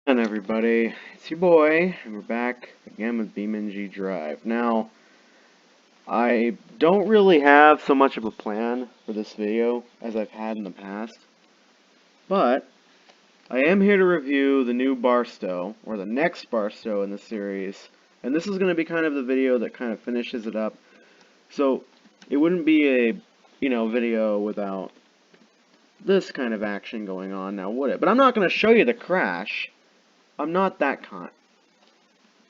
And everybody, it's your boy, and we're back again with BeamNG Drive. Now, I don't really have so much of a plan for this video as I've had in the past, but I am here to review the new Barstow, or the next Barstow in the series, and this is going to be kind of the video that kind of finishes it up. So, it wouldn't be a, video without this kind of action going on now, would it? But I'm not going to show you the crash. I'm not that kind.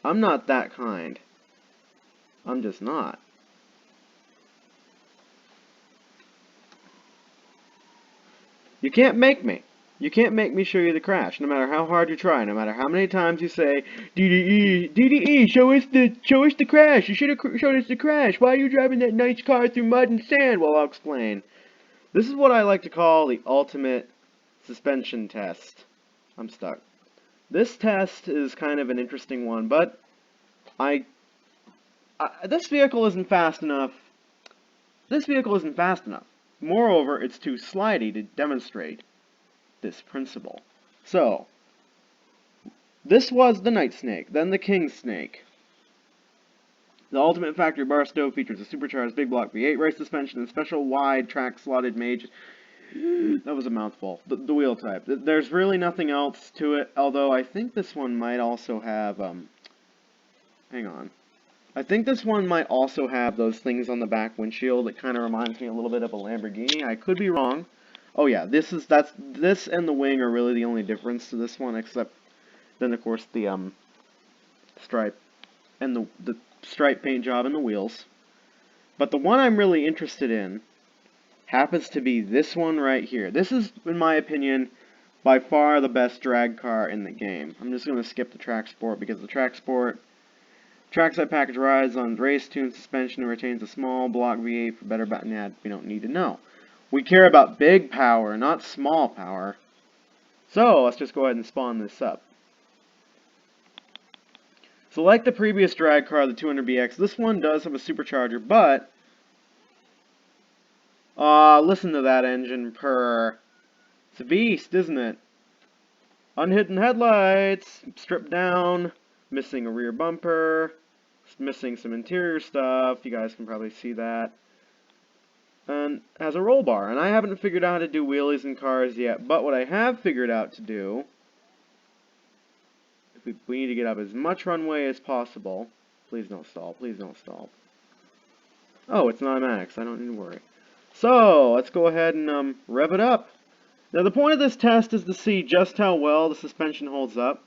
I'm not that kind. I'm just not. You can't make me. You can't make me show you the crash, no matter how hard you try, no matter how many times you say, DDE, show us the crash. You should have showed us the crash. Why are you driving that nice car through mud and sand? Well, I'll explain. This is what I like to call the ultimate suspension test. I'm stuck. This test is kind of an interesting one, but this vehicle isn't fast enough. This vehicle isn't fast enough. Moreover, it's too slidey to demonstrate this principle. So, this was the Night Snake, then the King Snake. The Ultimate Factory Barstow features a supercharged big block V8 race suspension and special wide track slotted mage. That was a mouthful. The wheel type. There's really nothing else to it, although I think this one might also have, hang on. I think this one might also have those things on the back windshield that kind of reminds me a little bit of a Lamborghini. I could be wrong. Oh yeah, this and the wing are really the only difference to this one, except then of course the stripe and the stripe paint job and the wheels. But the one I'm really interested in happens to be this one right here. This is, in my opinion, by far the best drag car in the game. I'm just going to skip the Track Sport because the Track Sport trackside package rides on race-tuned suspension and retains a small block V8 for better batting. We don't need to know. We care about big power, not small power. So, let's just go ahead and spawn this up. So like the previous drag car, the 200BX, this one does have a supercharger, but listen to that engine purr. It's a beast, isn't it? Unhidden headlights, stripped down, missing a rear bumper, missing some interior stuff, you guys can probably see that. And has a roll bar, and I haven't figured out how to do wheelies in cars yet, but what I have figured out to do, we need to get up as much runway as possible. Please don't stall, please don't stall. Oh, it's not max, I don't need to worry. So, let's go ahead and rev it up. Now the point of this test is to see just how well the suspension holds up.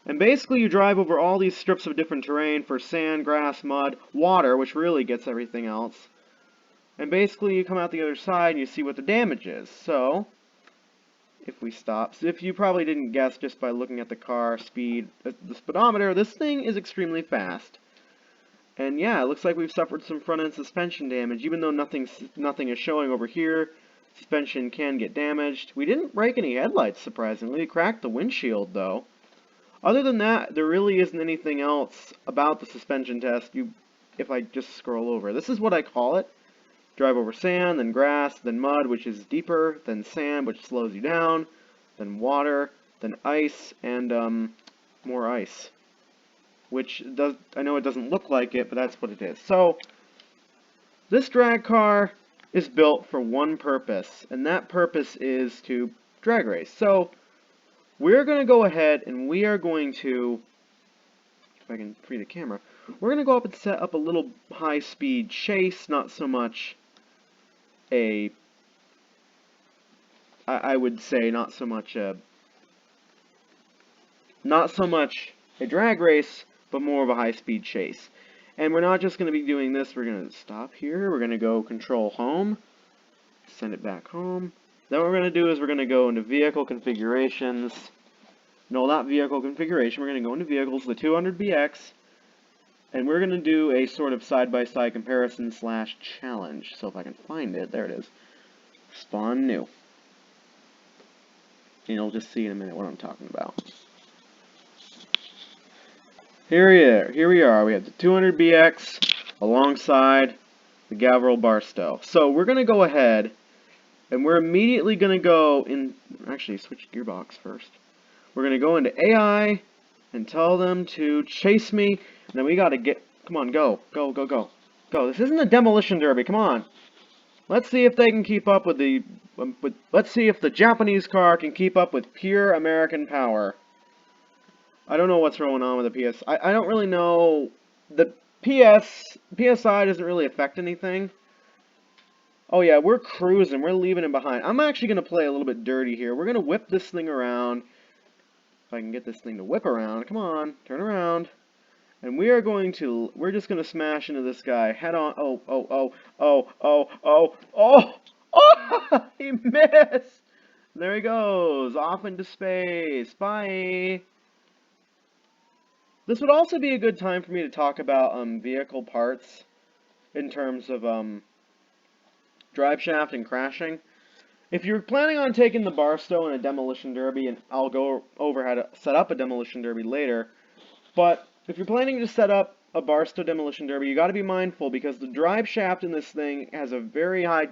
And basically you drive over all these strips of different terrain for sand, grass, mud, water, which really gets everything else. And basically you come out the other side and you see what the damage is. So, if we stop, so if you probably didn't guess just by looking at the car speed, the speedometer, this thing is extremely fast. And yeah, it looks like we've suffered some front-end suspension damage, even though nothing is showing over here. Suspension can get damaged. We didn't break any headlights, surprisingly. We cracked the windshield, though. Other than that, there really isn't anything else about the suspension test. If I just scroll over, this is what I call it. Drive over sand, then grass, then mud, which is deeper, then sand, which slows you down, then water, then ice, and more ice. Which I know it doesn't look like it, but that's what it is. So, this drag car is built for one purpose, and that purpose is to drag race. So, we're going to go ahead and we are going to, if I can free the camera, we're going to go up and set up a little high-speed chase, not so much a, I would say not so much a drag race, but more of a high-speed chase. And we're not just going to be doing this, we're going to stop here, we're going to go control home, send it back home. Then what we're going to do is we're going to go into vehicle configurations. No, not vehicle configuration. We're going to go into vehicles, the 200BX, and we're going to do a sort of side-by-side comparison / challenge. So if I can find it, there it is. Spawn new. And you'll just see in a minute what I'm talking about. Here we are. We have the 200BX alongside the Gavril Barstow. So we're going to go ahead, and we're immediately going to go in, actually switch gearbox first. We're going to go into AI and tell them to chase me. And then we got to get... Come on, go. Go, go, go. Go. This isn't a demolition derby. Come on. Let's see if they can keep up with the... let's see if the Japanese car can keep up with pure American power. I don't know what's going on with the PS. I don't really know. The PSI doesn't really affect anything. Oh yeah, we're cruising. We're leaving it behind. I'm actually going to play a little bit dirty here. We're going to whip this thing around. If I can get this thing to whip around. Come on, turn around. And we're just going to smash into this guy head on. Oh, oh, oh, oh, oh, oh, oh, oh, he missed. There he goes, off into space. Bye. This would also be a good time for me to talk about vehicle parts in terms of drive shaft and crashing. If you're planning on taking the Barstow in a demolition derby, and I'll go over how to set up a demolition derby later, but if you're planning to set up a Barstow demolition derby, you got to be mindful because the drive shaft in this thing has a very high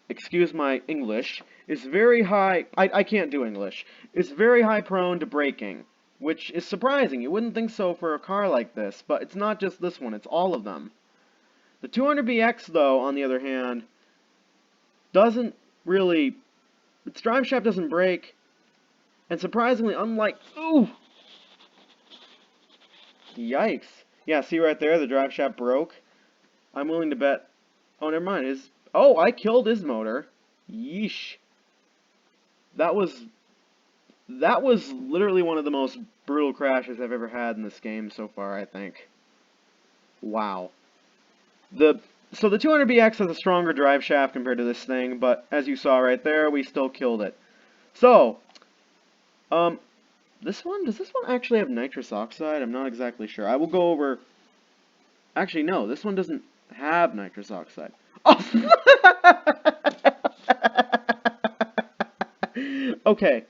excuse my English, is very high. I can't do English. It's very high prone to braking, which is surprising. You wouldn't think so for a car like this, but it's not just this one, it's all of them. The 200BX, though, on the other hand, doesn't really... its drive shaft doesn't brake, and surprisingly, unlike... Ooh! Yikes. Yeah, see right there, the drive shaft broke. I'm willing to bet... Oh, never mind. Oh, I killed his motor. Yeesh. That was literally one of the most brutal crashes I've ever had in this game so far, I think. Wow. So the 200BX has a stronger drive shaft compared to this thing, but as you saw right there, we still killed it. So, does this one actually have nitrous oxide? I'm not exactly sure. I will go over... Actually, no, this one doesn't have nitrous oxide. Oh! Okay.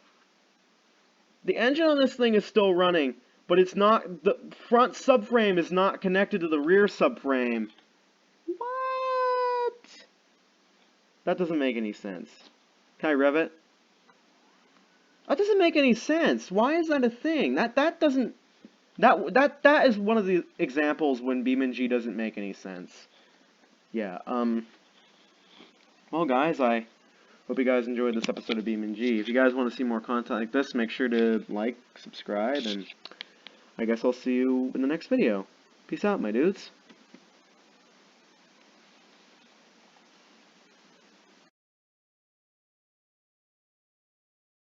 The engine on this thing is still running, but it's not... the front subframe is not connected to the rear subframe. What? That doesn't make any sense. Can I rev it? That doesn't make any sense. Why is that a thing? That doesn't... That is one of the examples when BeamNG doesn't make any sense. Yeah, well, guys, I hope you guys enjoyed this episode of BeamNG. If you guys want to see more content like this, make sure to like, subscribe, and I guess I'll see you in the next video. Peace out, my dudes.